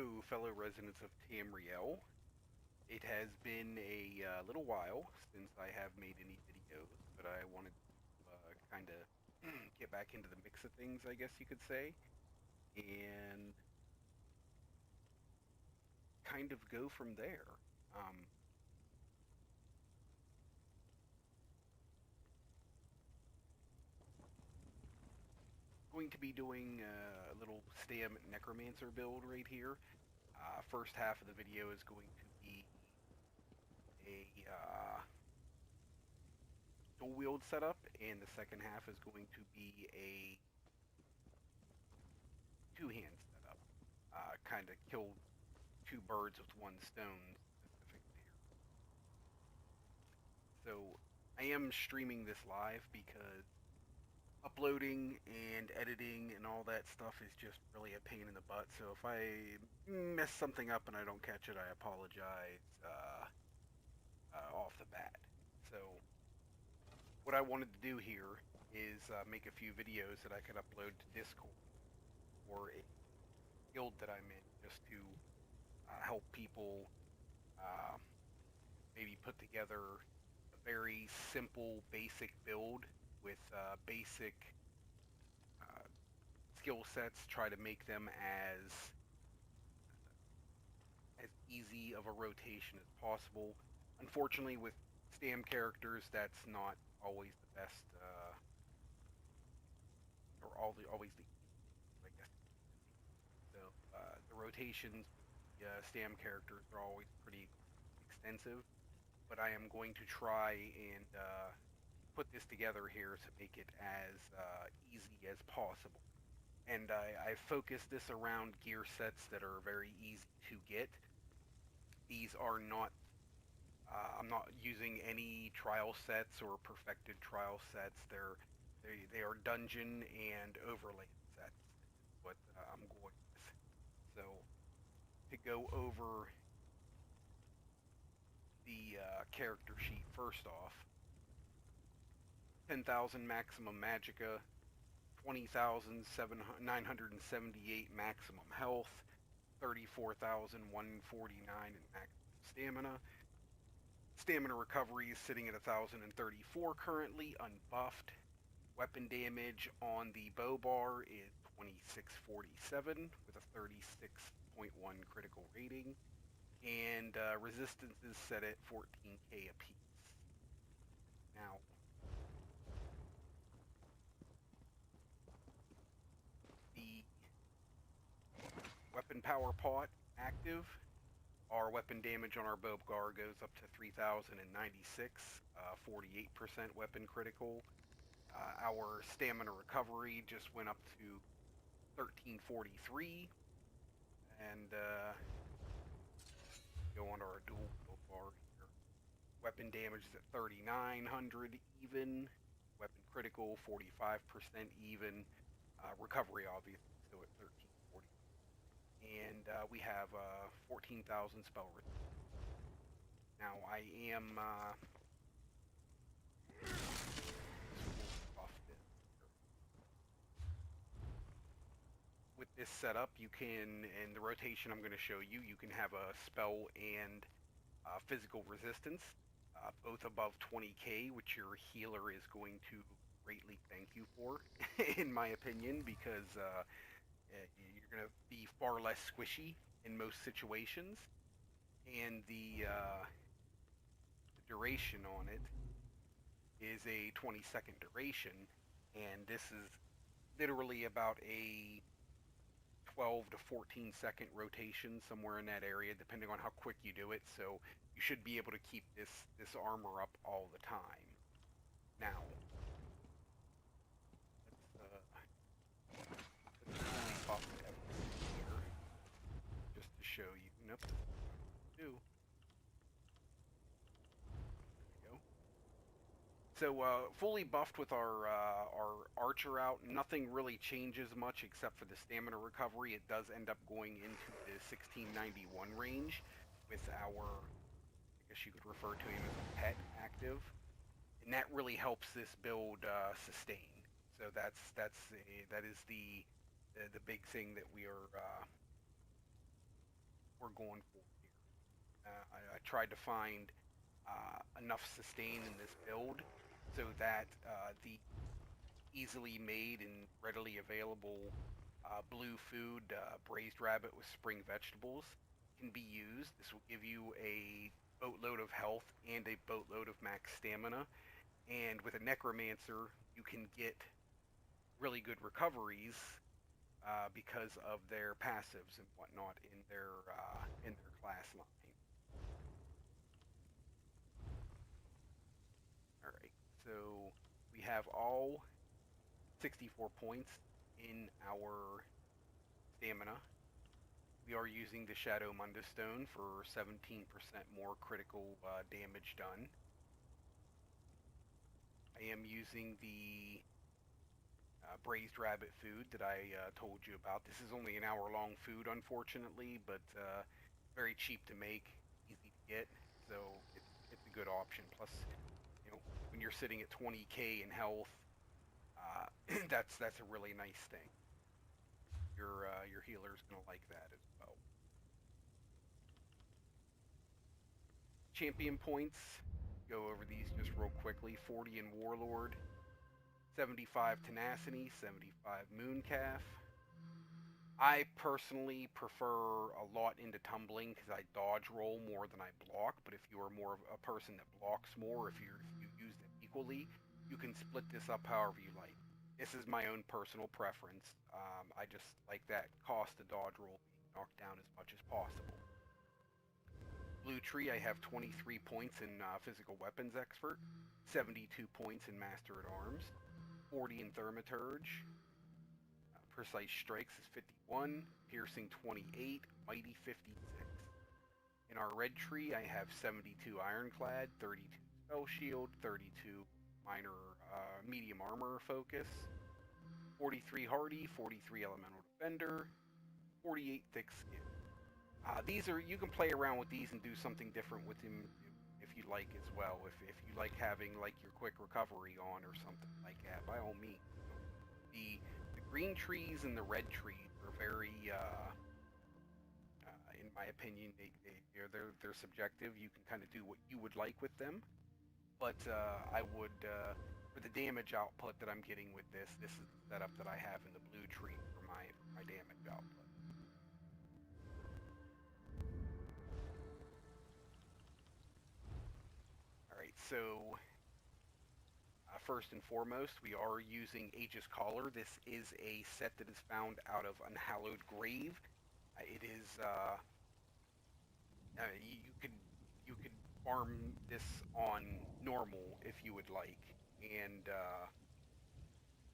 Hello, fellow residents of Tamriel. It has been a little while since I have made any videos, but I wanted to kind of get back into the mix of things, I guess you could say, and kind of go from there. Um, Going to be doing a little Stam Necromancer build right here. First half of the video is going to be a dual wield setup, and the second half is going to be a two-hand setup. Kind of kill two birds with one stone specifically. So I am streaming this live because uploading and editing and all that stuff is just really a pain in the butt. So if I mess something up and I don't catch it, I apologize off the bat. So what I wanted to do here is make a few videos that I could upload to Discord or a guild that I'm in, just to help people uh, maybe put together a very simple, basic build with basic uh, skill sets. Try to make them as easy of a rotation as possible. Unfortunately, with Stam characters, that's not always the best, or always the easiest, I guess. So the rotations with the Stam characters are always pretty extensive, but I am going to try and put this together here to make it as easy as possible. And I focused this around gear sets that are very easy to get. These are not, I'm not using any trial sets or perfected trial sets. They are dungeon and overlay sets, is what I'm going with. So to go over the character sheet first off, 10,000 maximum magicka, 20,978 maximum health, 34,149 in maximum stamina. Stamina recovery is sitting at 1,034 currently, unbuffed. Weapon damage on the bow bar is 2647 with a 36.1 critical rating. And resistance is set at 14k apiece. Now, the weapon power pot active. Our weapon damage on our Bobgar goes up to 3,096, 48% weapon critical. Our stamina recovery just went up to 1343, and go on to our dual Bobgar here. Weapon damage is at 3,900 even. Weapon critical 45% even. Recovery obviously still at 1340. And we have 14,000 spell resistance. Now I am with this setup, you can, in the rotation I'm going to show you, you can have a spell and physical resistance, both above 20k, which your healer is going to greatly thank you for, in my opinion, because you're going to be far less squishy in most situations. And the duration on it is a 20-second duration, and this is literally about a 12 to 14 second rotation, somewhere in that area, depending on how quick you do it. So you should be able to keep this armor up all the time. Now, let's fully buff everything here, just to show you. Nope, do. There we go. So fully buffed with our archer out, nothing really changes much except for the stamina recovery. It does end up going into the 1691 range with our, I guess you could refer to him as a pet active, and that really helps this build sustain. So that is the big thing that we are we're going for here. I tried to find enough sustain in this build so that the easily made and readily available blue food, braised rabbit with spring vegetables, can be used. This will give you a boatload of health and a boatload of max stamina. And with a necromancer, you can get really good recoveries because of their passives and whatnot in their class line. All right, so we have all 64 points in our stamina. We are using the Shadow Munda Stone for 17% more critical damage done. I am using the braised rabbit food that I told you about. This is only an hour-long food, unfortunately, but very cheap to make, easy to get, so it's a good option. Plus, you know, when you're sitting at 20k in health, that's a really nice thing. Your healer's gonna like that as well. Champion points. Go over these just real quickly. 40 in Warlord, 75 Tenacity, 75 Mooncalf. I personally prefer a lot into tumbling because I dodge roll more than I block, but if you are more of a person that blocks more, if you use them equally, you can split this up however you like. This is my own personal preference. I just like that cost of dodge roll being knocked down as much as possible. Blue Tree, I have 23 points in Physical Weapons Expert, 72 points in Master at Arms, 40 in Thaumaturge, Precise Strikes is 51, Piercing 28, Mighty 56. In our Red Tree, I have 72 Ironclad, 32 Spell Shield, 32 Minor Medium Armor Focus, 43 Hardy, 43 Elemental Defender, 48 Thick Skin. These are, you can play around with these and do something different with them if you like as well. If you like having like your quick recovery on or something like that, by all means. The green trees and the red trees are very, in my opinion, they're subjective. You can kind of do what you would like with them, but I would, for the damage output that I'm getting with this is the setup that I have in the blue tree for my damage output. Alright, so first and foremost, we are using Aegis Collar. This is a set that is found out of Unhallowed Grave. It is, you could farm this on normal if you would like, and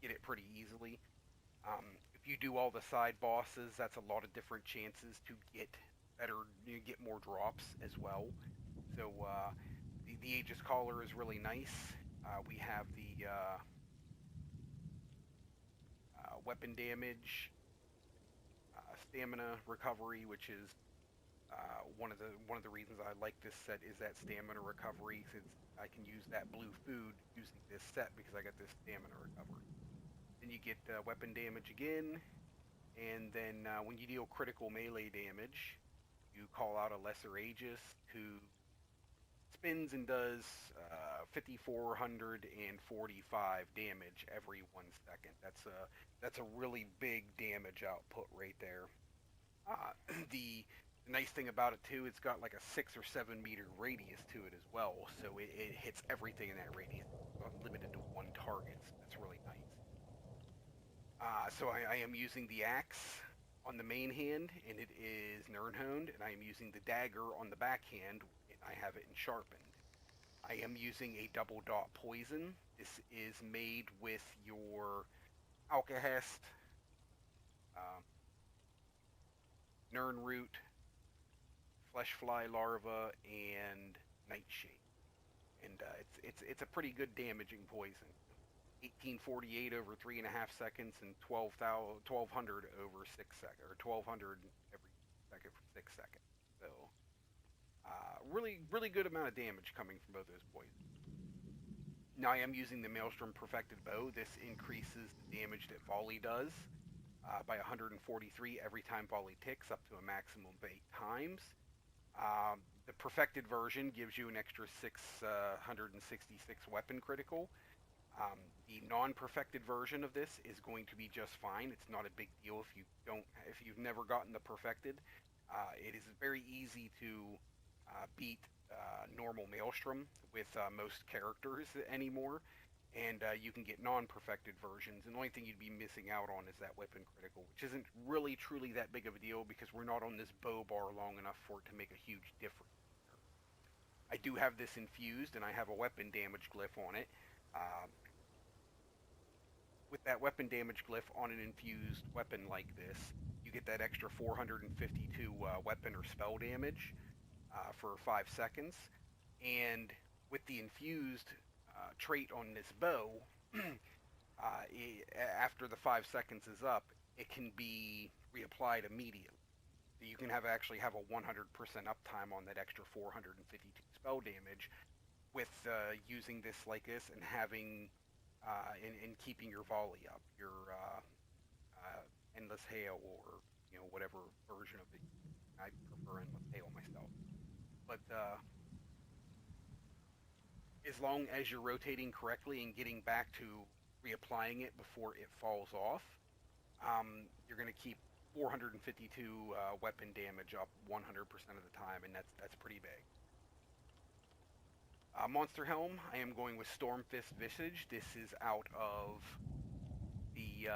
get it pretty easily. If you do all the side bosses, that's a lot of different chances to get better, you get more drops as well. So the Aegis Collar is really nice. We have the weapon damage, stamina recovery, which is one of the reasons I like this set is that stamina recovery, since I can use that blue food using this set because I got this stamina recovery. Then you get weapon damage again, and then when you deal critical melee damage, you call out a Lesser Aegis who spins and does 5,445 damage every 1 second. That's a really big damage output right there. The nice thing about it too, it's got like a 6 or 7 meter radius to it as well, so it hits everything in that radius. It's not limited to one target. So that's really nice. So I am using the axe on the main hand, and it is Nirnhoned, and I am using the dagger on the backhand, and I have it in sharpened. I am using a double dot poison. This is made with your Alkahest, Nirnroot, Fleshfly larva, and Nightshade. And it's a pretty good damaging poison. 1848 over 3.5 seconds, and 1200 over 6 seconds, or 1200 every second for 6 seconds. So, really good amount of damage coming from both those poisons. Now I am using the Maelstrom Perfected Bow. This increases the damage that volley does. by 143 every time volley ticks, up to a maximum of 8 times. The perfected version gives you an extra 666 weapon critical. The non-perfected version of this is going to be just fine. It's not a big deal if you've never gotten the perfected. It is very easy to beat normal Maelstrom with most characters anymore, and you can get non-perfected versions. And the only thing you'd be missing out on is that weapon critical, which isn't really truly that big of a deal because we're not on this bow bar long enough for it to make a huge difference. I do have this infused, and I have a weapon damage glyph on it. With that weapon damage glyph on an infused weapon like this, you get that extra 452 weapon or spell damage for 5 seconds. And with the infused trait on this bow, after the 5 seconds is up, it can be reapplied immediately. So you can actually have a 100% uptime on that extra 452 spell damage with using this like this and having and keeping your volley up, your endless hail, or whatever version of it. I prefer endless hail myself, but as long as you're rotating correctly and getting back to reapplying it before it falls off, you're going to keep 452 weapon damage up 100% of the time, and that's pretty big. Monster Helm, I am going with Stormfist Visage. This is out of the,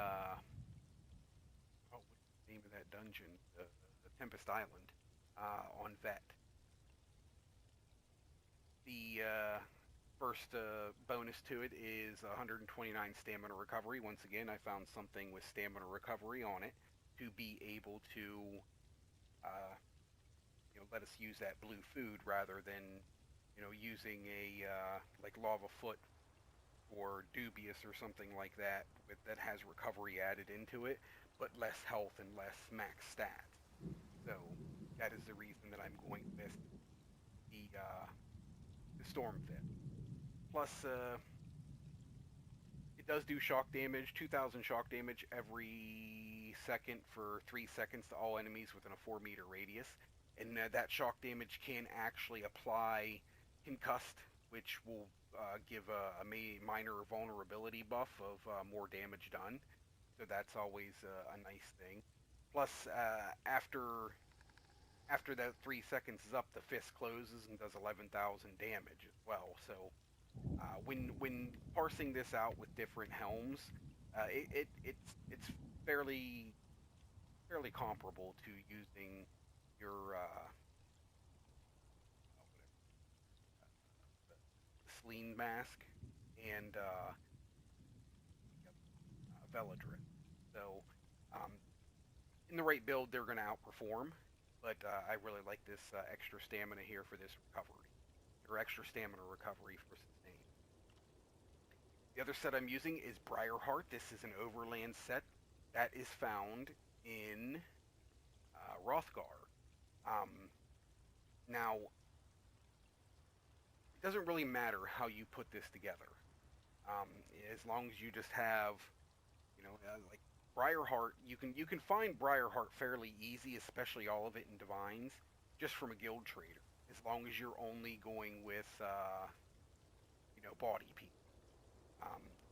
what's the name of that dungeon? The Tempest Island on Vet. The first bonus to it is 129 stamina recovery. Once again, I found something with stamina recovery on it to be able to, let us use that blue food rather than using a like Lava Foot or Dubious or something like that that has recovery added into it, but less health and less max stats. So that is the reason that I'm going with the Stormfist. Plus, it does do shock damage, 2,000 shock damage every second for 3 seconds to all enemies within a 4-meter radius, and that shock damage can actually apply Concussed, which will give a minor vulnerability buff of more damage done. So that's always a nice thing. Plus, after that 3 seconds is up, the fist closes and does 11,000 damage as well. So when parsing this out with different helms, it's fairly comparable to using your Sleene mask and Veladrin. So in the right build, they're going to outperform, but I really like this extra stamina here for this recovery, or extra stamina recovery for sustain. The other set I'm using is Briarheart. This is an overland set that is found in Rothgar. Now, it doesn't really matter how you put this together, as long as you just have, like Briarheart. You can find Briarheart fairly easy, especially all of it in Divines, just from a guild trader. As long as you're only going with, body piece.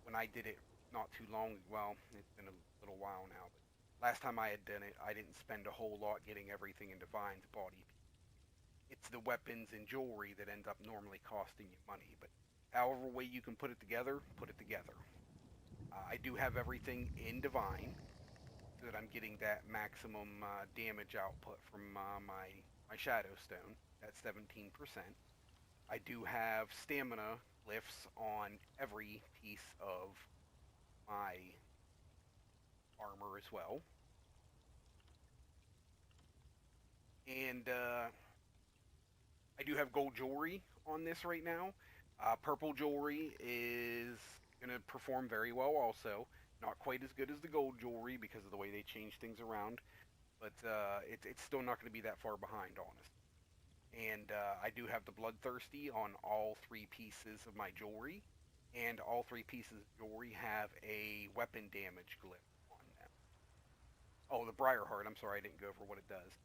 When I did it not too long, well, it's been a little while now, but last time I had done it, I didn't spend a whole lot getting everything in Divines body piece. It's the weapons and jewelry that end up normally costing you money, but however way you can put it together, put it together. I do have everything in Divine, so that I'm getting that maximum damage output from my Shadow Stone, that's 17%. I do have stamina glyphs on every piece of my armor as well. And I do have gold jewelry on this right now. Purple jewelry is going to perform very well also. Not quite as good as the gold jewelry because of the way they change things around, but it's still not going to be that far behind, honestly. And I do have the Bloodthirsty on all 3 pieces of my jewelry, and all 3 pieces of jewelry have a weapon damage glyph on them. Oh, the Briarheart. I'm sorry, I didn't go over what it does.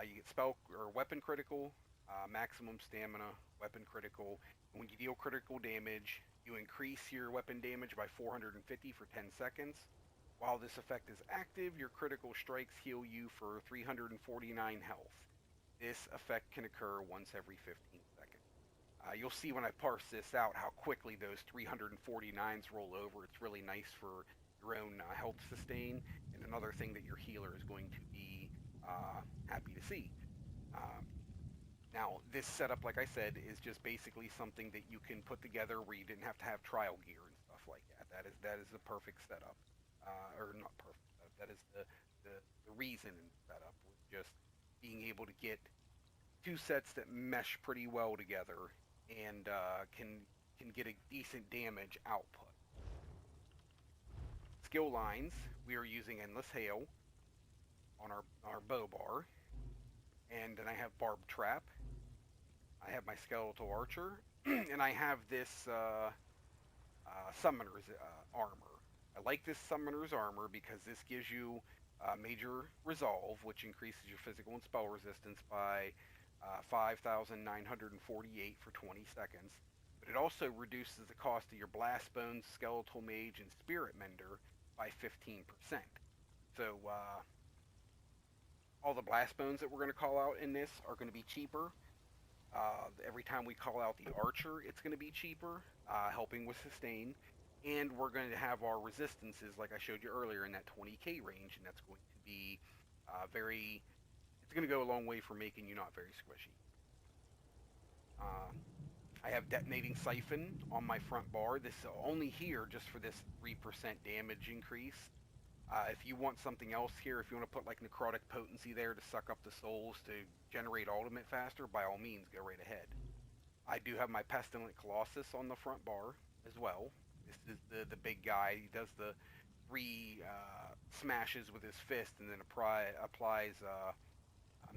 You get spell or weapon critical, maximum stamina, weapon critical. And when you deal critical damage, you increase your weapon damage by 450 for 10 seconds. While this effect is active, your critical strikes heal you for 349 health. This effect can occur once every 15 seconds. You'll see when I parse this out how quickly those 349s roll over. It's really nice for your own health sustain, and another thing that your healer is going to be happy to see. Um, Now, this setup, like I said, is just basically something that you can put together where you didn't have to have trial gear and stuff like that. That is the perfect setup, or not perfect. That is the reason in the setup was just being able to get two sets that mesh pretty well together and can get a decent damage output. Skill lines, we are using Endless Hail on our bow bar, and then I have Barbed Trap. I have my Skeletal Archer, and I have this Summoner's armor. I like this Summoner's armor because this gives you Major Resolve, which increases your physical and spell resistance by 5,948 for 20 seconds. But it also reduces the cost of your Blast Bones, Skeletal Mage, and Spirit Mender by 15%. So all the Blast Bones that we're going to call out in this are going to be cheaper. Every time we call out the Archer, it's going to be cheaper, helping with sustain. And we're going to have our resistances, like I showed you earlier, in that 20k range, and that's going to be it's going to go a long way for making you not very squishy. I have Detonating Siphon on my front bar. This is only here just for this 3% damage increase. If you want something else here, if you want to put like Necrotic Potency there to suck up the souls to generate ultimate faster, by all means, go right ahead. I do have my Pestilent Colossus on the front bar as well. This is the big guy. He does the 3 smashes with his fist and then applies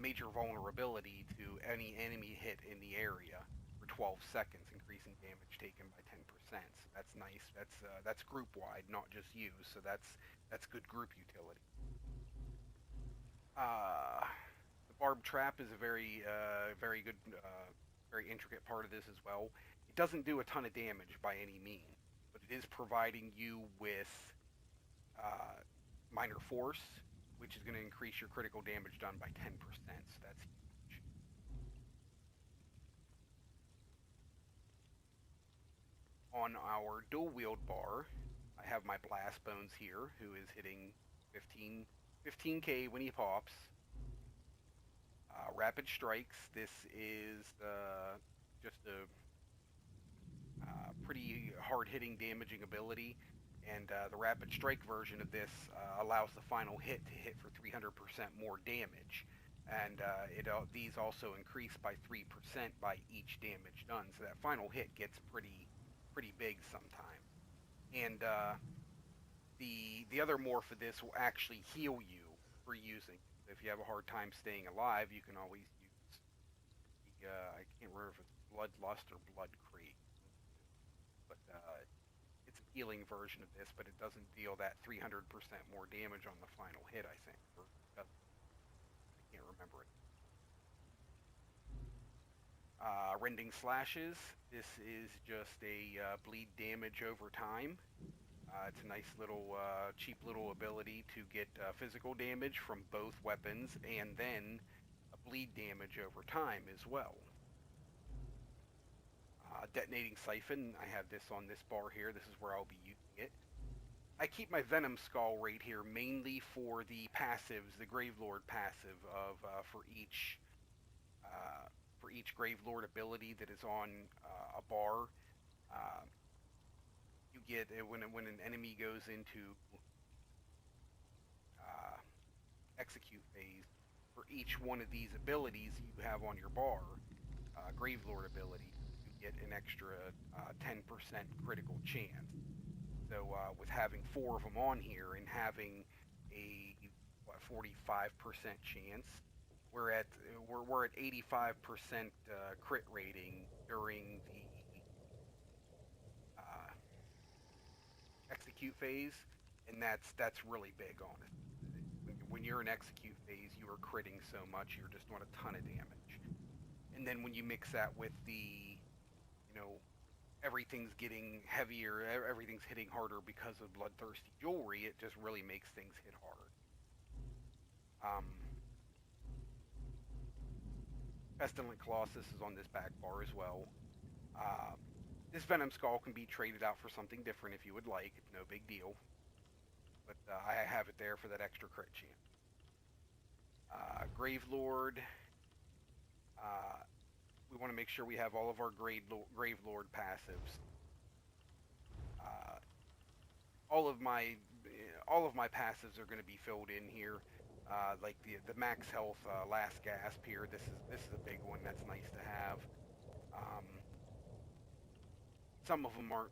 major vulnerability to any enemy hit in the area for 12 seconds, increasing damage taken by 10%. So that's nice. That's group wide, not just you. So that's good group utility. The Barbed Trap is a very good, very intricate part of this as well. It doesn't do a ton of damage by any means, but it is providing you with Minor Force, which is going to increase your critical damage done by 10%. So that's huge. On our dual wield bar, I have my Blast Bones here, who is hitting 15k when he pops. Rapid Strikes, this is just a pretty hard-hitting, damaging ability, and the Rapid Strike version of this allows the final hit to hit for 300% more damage, and these also increase by 3% by each damage done, so that final hit gets pretty big sometimes. And the other morph of this will actually heal you for using. If you have a hard time staying alive, you can always use the, I can't remember if it's Bloodlust or Blood Creek, but it's a healing version of this, but it doesn't deal that 300% more damage on the final hit, I think. Or I can't remember it. Rending Slashes, this is just a bleed damage over time. It's a nice little, cheap little ability to get physical damage from both weapons and then a bleed damage over time as well. Detonating Siphon, I have this on this bar here. This is where I'll be using it. I keep my Venom Skull right here mainly for the passives, the Gravelord passive of for each Gravelord ability that is on a bar. You get when an enemy goes into execute phase, for each one of these abilities you have on your bar, Gravelord ability, you get an extra 10% critical chance. So with having 4 of them on here and having a 45% chance, we're at 85% crit rating during the execute phase, and that's really big on it. when you're in execute phase, you are critting so much, you're just doing a ton of damage. And then when you mix that with the, you know, everything's getting heavier, everything's hitting harder because of bloodthirsty jewelry, it just really makes things hit hard. Pestilent Colossus is on this back bar as well. This Venom Skull can be traded out for something different if you would like. It's no big deal. But I have it there for that extra crit chance. Grave Lord. We want to make sure we have all of our Grave Lord passives. All of my passives are going to be filled in here. Like the max health last gasp here. This is a big one. That's nice to have. Some of them aren't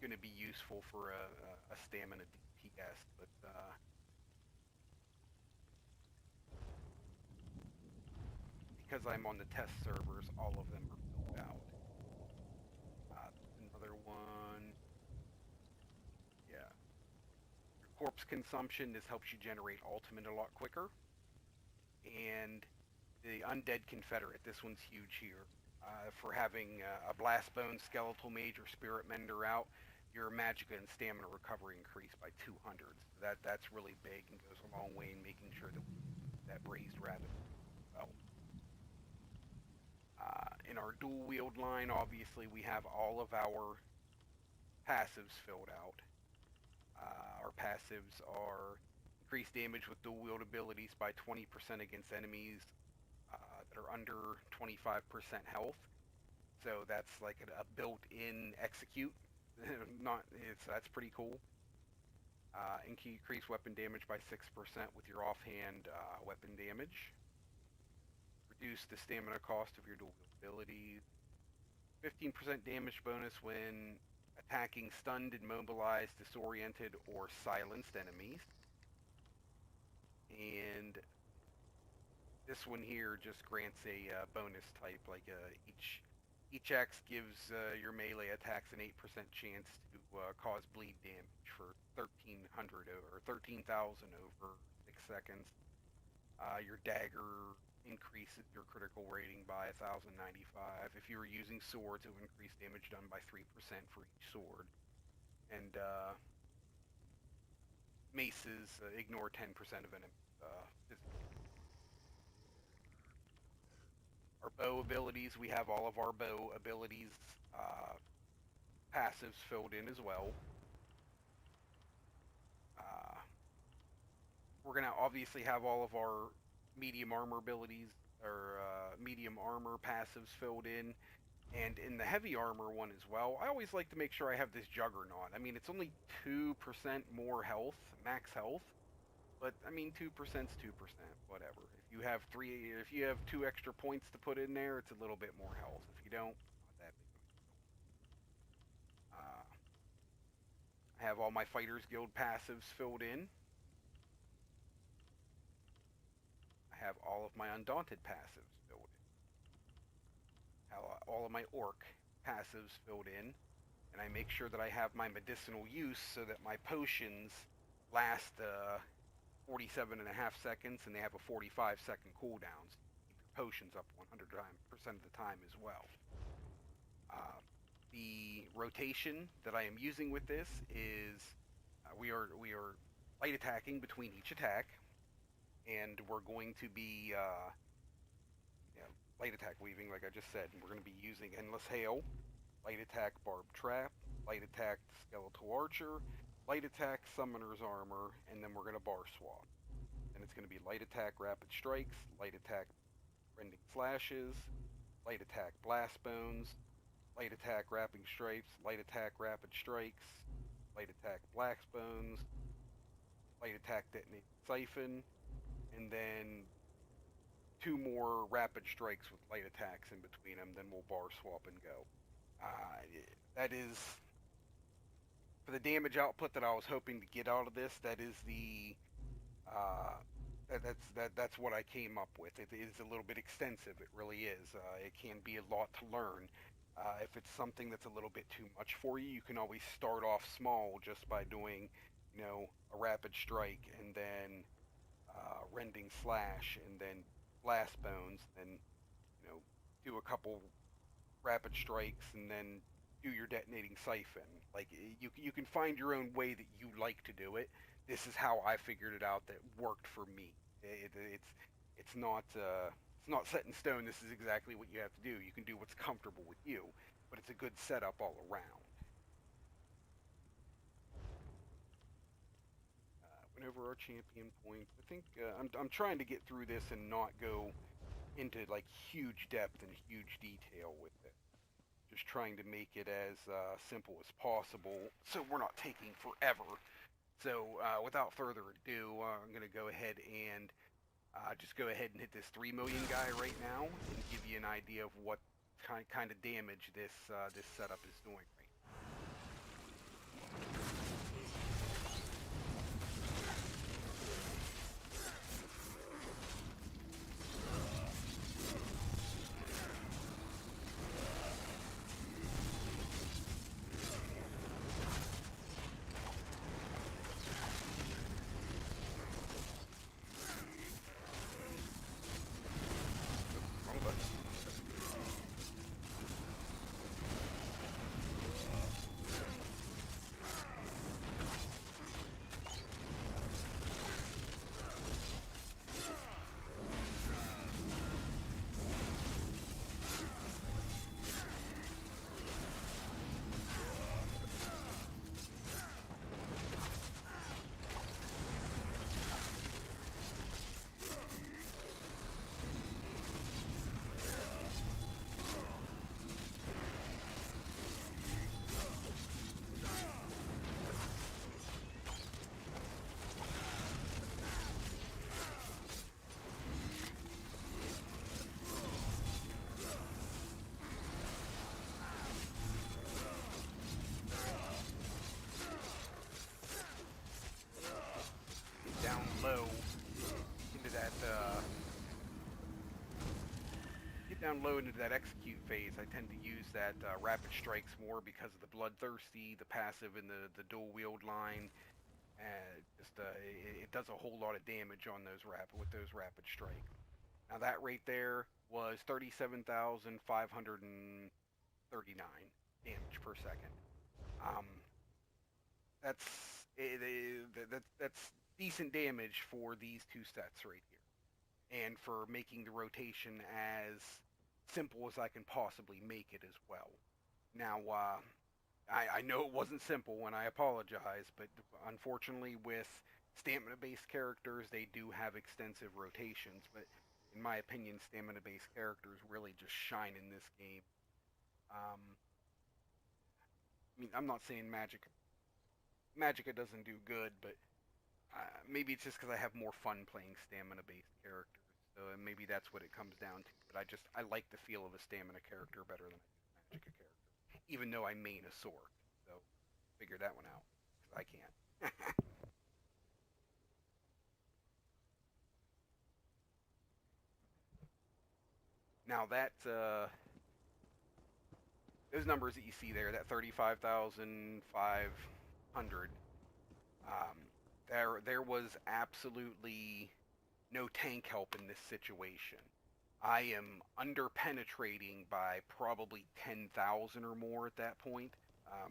going to be useful for a stamina DPS, but because I'm on the test servers, all of them are filled out. Another one. Yeah. Your corpse consumption. This helps you generate ultimate a lot quicker. And the Undead Confederate. This one's huge here. For having a Blast Bone, Skeletal Mage, or Spirit Mender out, your Magicka and Stamina recovery increase by 200. That's really big and goes a long way in making sure that Braised Rabbit well. In our dual wield line, obviously we have all of our passives filled out. Our passives are increased damage with dual wield abilities by 20% against enemies that are under 25% health. So that's like a built-in execute. That's pretty cool. Increase weapon damage by 6% with your offhand weapon damage. Reduce the stamina cost of your dual wield abilities. 15% damage bonus when attacking stunned, immobilized, disoriented, or silenced enemies. And this one here just grants a bonus type, like each X gives your melee attacks an 8% chance to cause bleed damage for 1,300 or 13,000 over 6 seconds. Your dagger increases your critical rating by 1,095. If you were using swords, it would increase damage done by 3% for each sword. And maces ignore 10% of enemy physical. Our bow abilities, we have all of our bow abilities passives filled in as well. We're going to obviously have all of our medium armor abilities, or medium armor passives filled in. And in the heavy armor one as well, I always like to make sure I have this Juggernaut. I mean, it's only 2% more health, max health. But I mean, 2%'s 2%, whatever. If you have 2 extra points to put in there, it's a little bit more health. If you don't, not that big. I have all my Fighters Guild passives filled in. I have all of my Undaunted passives filled in. All of my Orc passives filled in. And I make sure that I have my medicinal use so that my potions last 47.5 seconds, and they have a 45-second cooldown. So keep your potions up 100% of the time as well. The rotation that I am using with this is we are light attacking between each attack, and we're going to be light attack weaving, like I just said. And we're going to be using Endless Hail, light attack Barbed Trap, light attack Skeletal Archer, light attack Summoner's Armor, and then we're going to bar swap. And it's going to be light attack Rapid Strikes, light attack Rending Slashes, light attack Blast Bones, light attack Rapping Stripes, light attack Rapid Strikes, light attack Blast Bones, light attack Detonate Siphon, and then 2 more Rapid Strikes with light attacks in between them, then we'll bar swap and go. That is, for the damage output that I was hoping to get out of this, that is the that's what I came up with. It is a little bit extensive. It really is. It can be a lot to learn. If it's something that's a little bit too much for you, you can always start off small just by doing, a rapid strike, and then Rending Slash, and then Blast Bones, then, you know, do a couple Rapid Strikes, and then do your Detonating Siphon. Like, you can find your own way that you like to do it. This is how I figured it out that worked for me. It's not set in stone. This is exactly what you have to do. You can do what's comfortable with you, but it's a good setup all around. Went over our champion points. I think I'm trying to get through this and not go into like huge depth and huge detail with it. Just trying to make it as simple as possible, so we're not taking forever. So without further ado, I'm going to go ahead and just go ahead and hit this 3 million guy right now and give you an idea of what kind of damage this setup is doing right now. Down low into that execute phase, I tend to use that rapid strikes more because of the bloodthirsty, the passive, and the dual wield line. It does a whole lot of damage on those rapid strikes. Now that right there was 37,539 damage per second. That's decent damage for these two sets right here, and for making the rotation as simple as I can possibly make it as well. Now, I know it wasn't simple, and I apologize, but unfortunately with stamina-based characters, they do have extensive rotations, but in my opinion, stamina-based characters really just shine in this game. I mean, I'm not saying Magicka doesn't do good, but maybe it's just because I have more fun playing stamina-based characters. So maybe that's what it comes down to. But I like the feel of a stamina character better than a Magicka character, even though I main a sword. So figure that one out, because I can't. Now that those numbers that you see there, that 35,500, there was absolutely no tank help in this situation. I am under-penetrating by probably 10,000 or more at that point,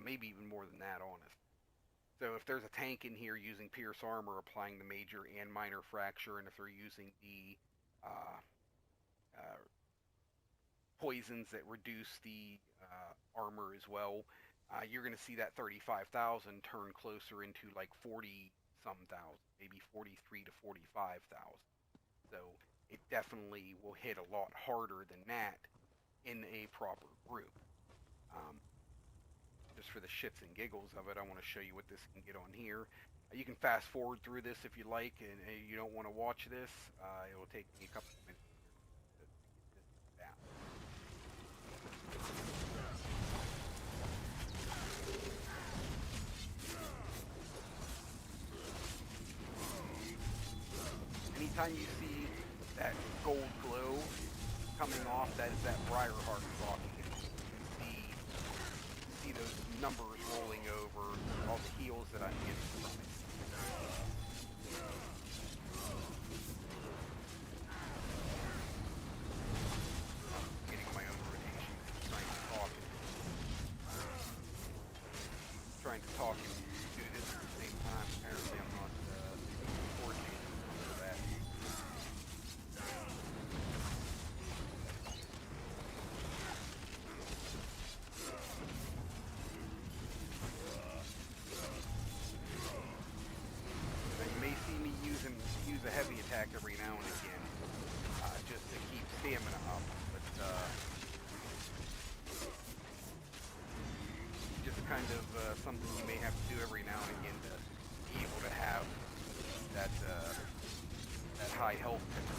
maybe even more than that, honest. So if there's a tank in here using Pierce Armor, applying the major and minor fracture, and if they're using the poisons that reduce the armor as well, you're going to see that 35,000 turn closer into like 40-some thousand, maybe 43 to 45,000. So it definitely will hit a lot harder than that in a proper group. Just for the shits and giggles of it, I want to show you what this can get on here. You can fast forward through this if you like, and you don't want to watch this. It will take me a couple of minutes to get this down. Anytime you see that gold glow coming off, that is that Briarheart blocking it. You can see those numbers rolling over, all the heals that I'm getting from it. use a heavy attack every now and again, just to keep stamina up. But just kind of something you may have to do every now and again to be able to have that that high health picker.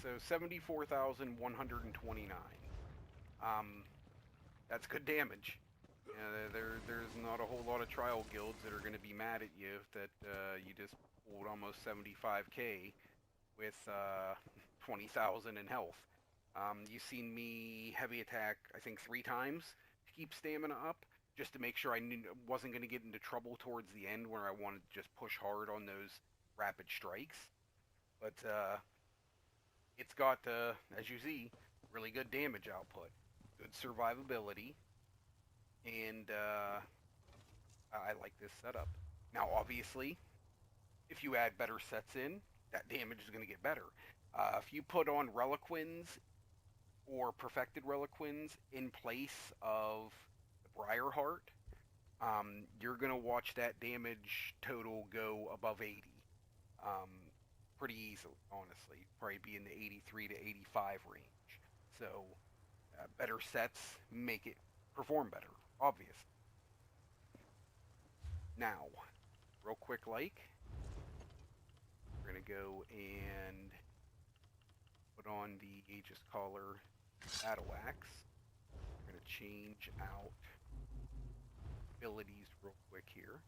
So 74,129. That's good damage. There's not a whole lot of trial guilds that are going to be mad at you that you just pulled almost 75k with 20,000 in health. You've seen me heavy attack, I think, 3 times to keep stamina up, just to make sure I wasn't going to get into trouble towards the end where I wanted to just push hard on those rapid strikes. But it's got, as you see, really good damage output, good survivability, and I like this setup. Now, obviously, if you add better sets in, that damage is going to get better. If you put on Reliquins or Perfected Reliquins in place of the Briarheart, you're going to watch that damage total go above 80. Pretty easily, honestly. Probably be in the 83 to 85 range. So, better sets make it perform better. obvious. Now, real quick like, we're going to go and put on the Aegis Caller Battle Axe. We're going to change out abilities real quick here.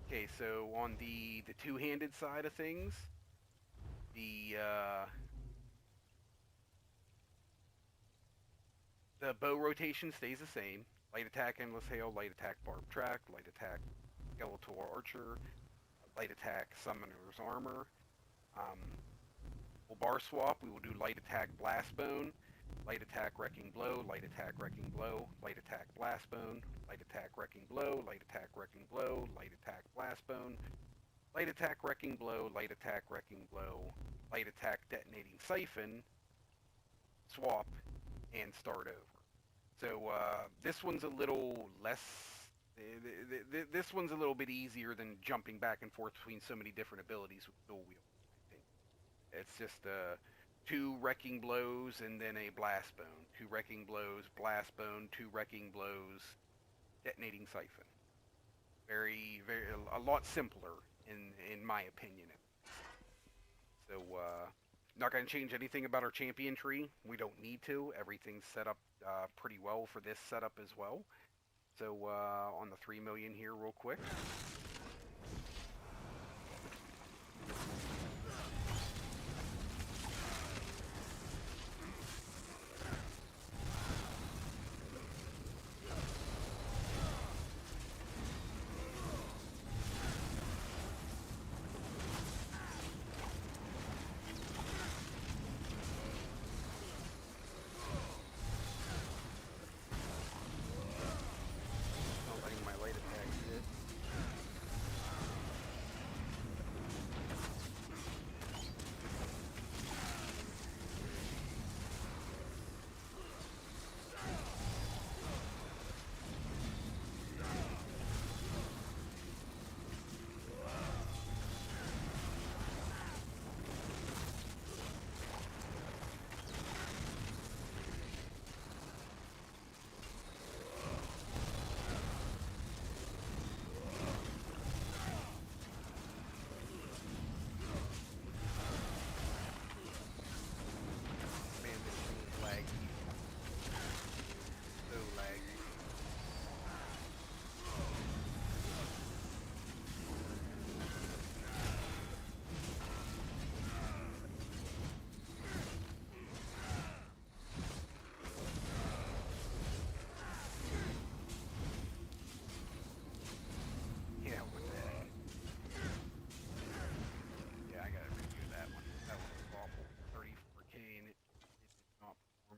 Okay, so on the two-handed side of things, the bow rotation stays the same. Light attack, endless hail, light attack, barbed track, light attack, skeletal archer, light attack, summoner's armor. We'll bar swap. We will do light attack, blast bone, light attack, wrecking blow, light attack, wrecking blow, light attack, blast bone, light attack, wrecking blow, light attack, wrecking blow, light attack, blast bone, light attack, wrecking blow, light attack, wrecking blow, light attack, detonating siphon, swap, and start over. So this one's a little less. This one's a little bit easier than jumping back and forth between so many different abilities with dual wield. I think it's just 2 wrecking blows and then a blast bone. 2 wrecking blows, blast bone, 2 wrecking blows, detonating siphon. Very, a lot simpler in my opinion. So not going to change anything about our champion tree. We don't need to. Everything's set up pretty well for this setup as well. So on the 3 million here real quick.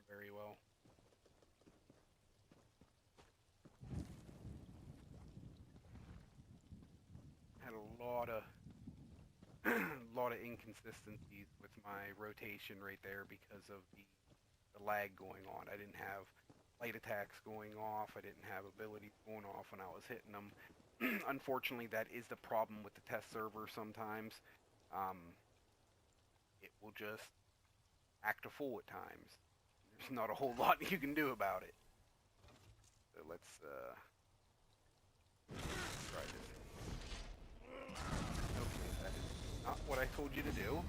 Very well. Had a lot of inconsistencies with my rotation right there because of the lag going on. I didn't have light attacks going off. I didn't have abilities going off when I was hitting them. Unfortunately, that is the problem with the test server sometimes. It will just act a fool at times. There's not a whole lot you can do about it. So let's try this. Okay, that is not what I told you to do.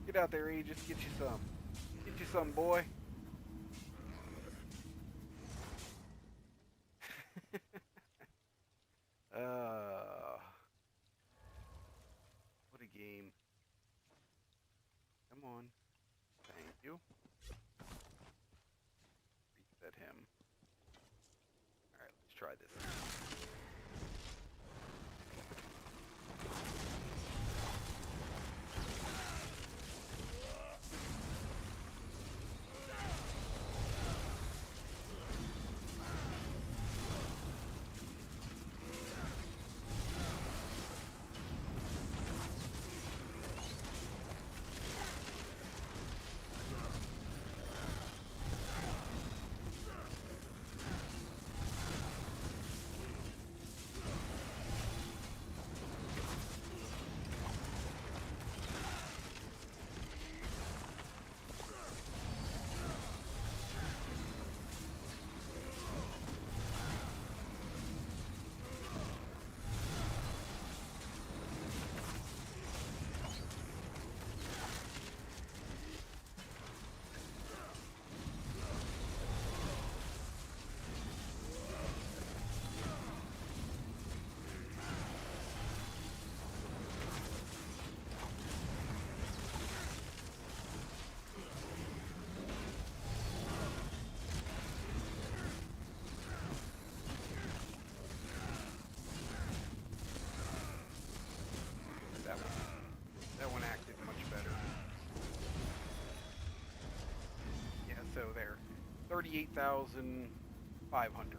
Get out there, Aegis. Get you some. Get you some, boy. What a game. Come on. Thank you. Reset him. Alright, let's try this. 38,500.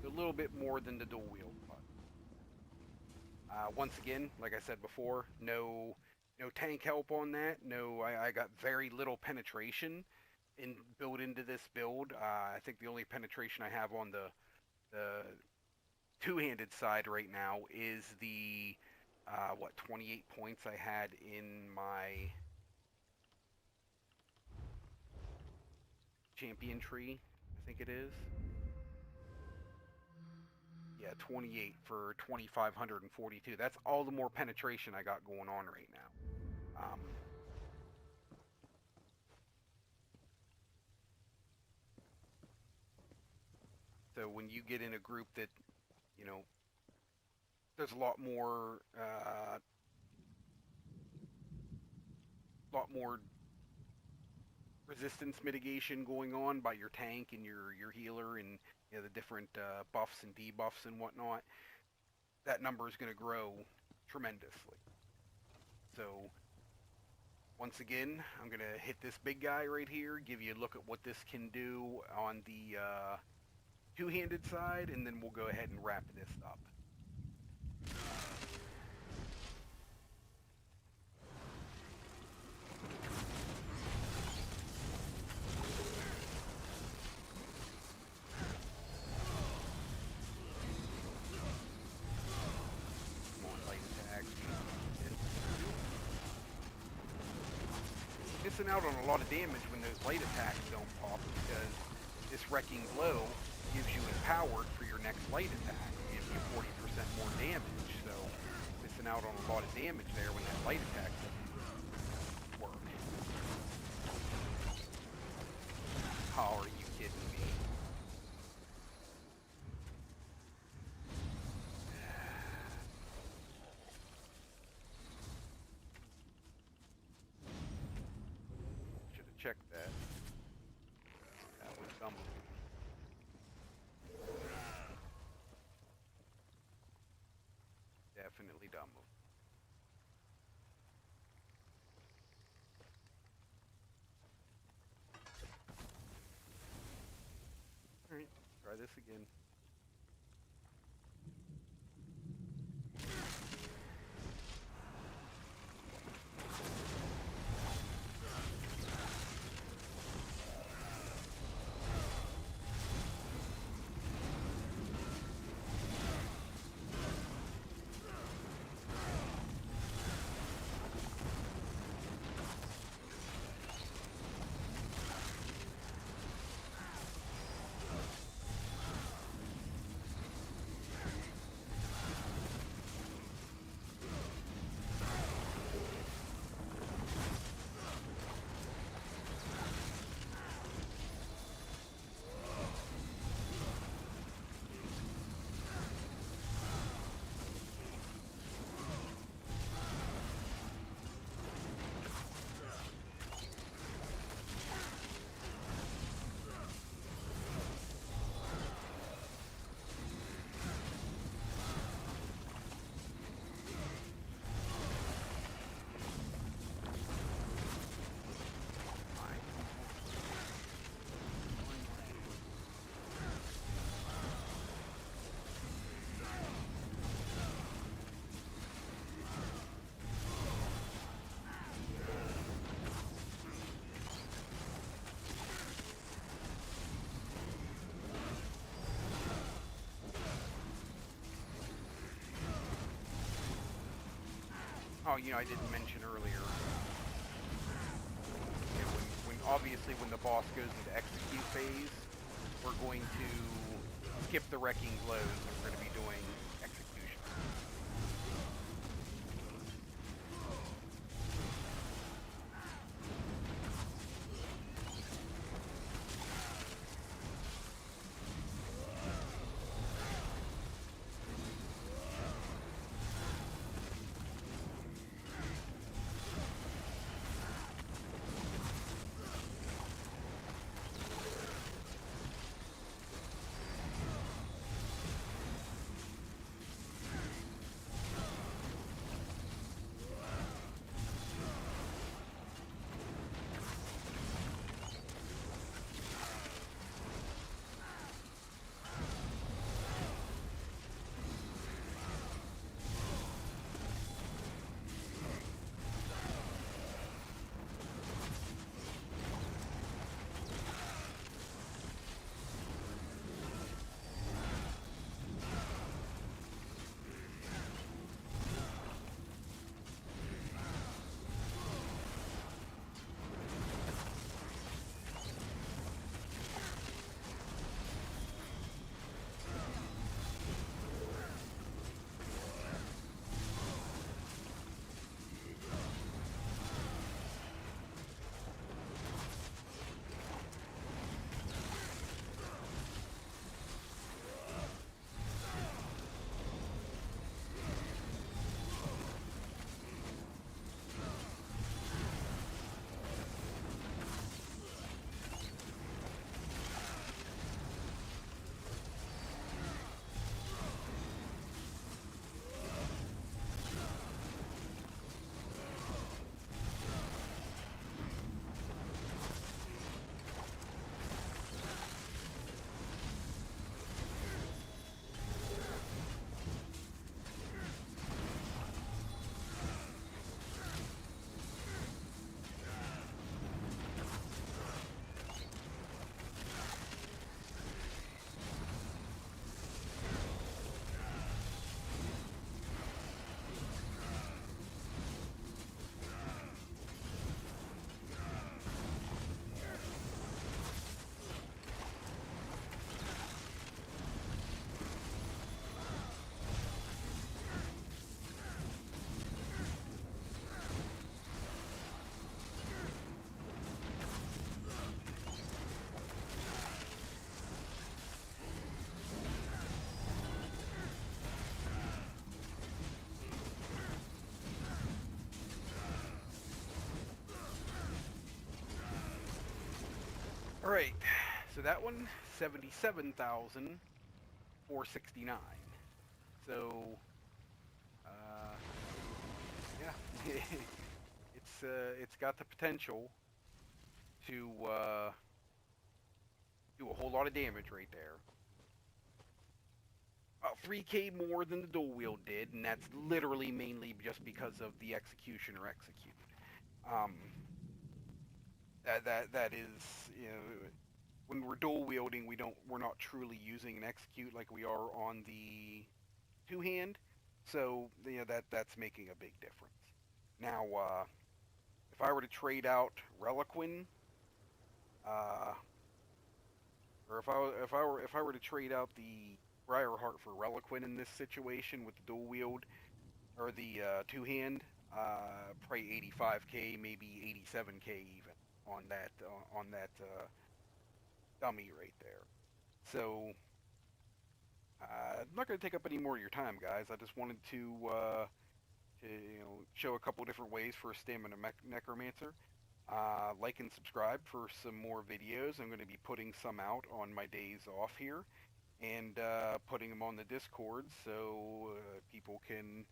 A little bit more than the dual wield. Once again, like I said before, no tank help on that. No, I got very little penetration built into this build. I think the only penetration I have on the two-handed side right now is the 28 points I had in my champion tree, I think it is. Yeah, 28 for 2,542. That's all the more penetration I got going on right now. So when you get in a group that, you know, there's a lot more resistance mitigation going on by your tank and your healer and the different buffs and debuffs and whatnot, that number is going to grow tremendously. So once again, I'm going to hit this big guy right here, give you a look at what this can do on the two-handed side, and then we'll go ahead and wrap this up. Missing out on a lot of damage when those light attacks don't pop, because this Wrecking Blow gives you empowered for your next light attack. It gives you 40% more damage, so missing out on a lot of damage there when that light attack doesn't work. Oh, are you kidding me? Check that. That was dumb. Definitely dumb. Alright, try this again. Oh, I didn't mention earlier. When obviously when the boss goes into execute phase, we're going to skip the Wrecking Blows and we're going to be doing execution. All right, so that one 77,469. So, yeah, it's got the potential to do a whole lot of damage right there. About 3K more than the dual wield did, and that's literally mainly just because of the execution or execute. Um, that is, you know, when we're dual wielding, we're not truly using an execute like we are on the two hand. So you know that's making a big difference. Now, if I were to trade out Reliquin, uh, or if I were to trade out the Briarheart for Reliquin in this situation with the dual wield or the two hand, probably 85K, maybe 87K even on that dummy right there. So I'm not going to take up any more of your time, guys. I just wanted to show a couple different ways for a stamina necromancer. Like and subscribe for some more videos. I'm going to be putting some out on my days off here, and putting them on the Discord so people can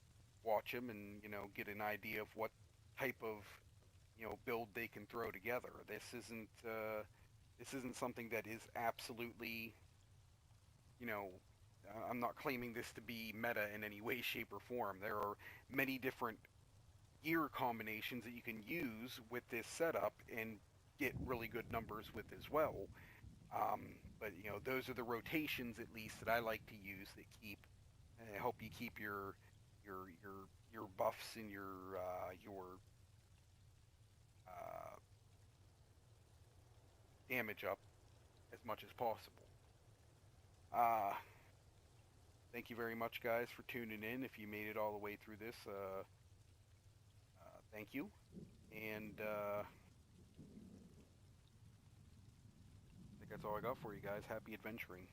watch them and get an idea of what type of build they can throw together. This isn't something that is absolutely you know I'm not claiming this to be meta in any way, shape, or form. There are many different gear combinations that you can use with this setup and get really good numbers with as well. But those are the rotations at least that I like to use that help you keep your buffs and your uh, damage up as much as possible. Uh, Thank you very much, guys, for tuning in. If you made it all the way through this, thank you. And I think that's all I got for you guys. Happy adventuring.